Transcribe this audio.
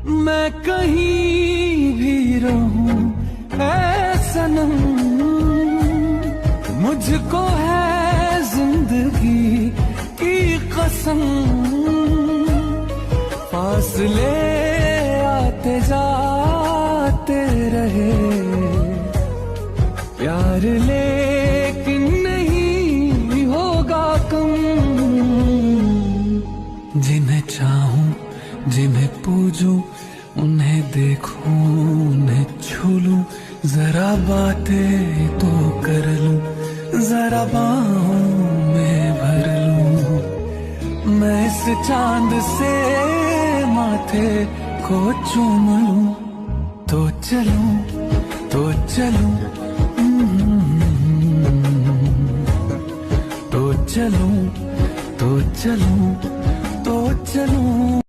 मैं कहीं भी रहूं ऐ सनम, मुझको है जिंदगी की कसम। फासले आते जाते रहे, प्यार लेकिन नहीं होगा कम। जिन्हें चाहूं जिन्हें पूजूं, उन्हें देखूं उन्हें छू लूं, जरा बातें तो कर लूं, जरा बाहों में भर लूं। मैं इस चांद से माथे को चूम लूं, तो चलूं तो चलूं, तो चलूं तो चलूं तो चलूं।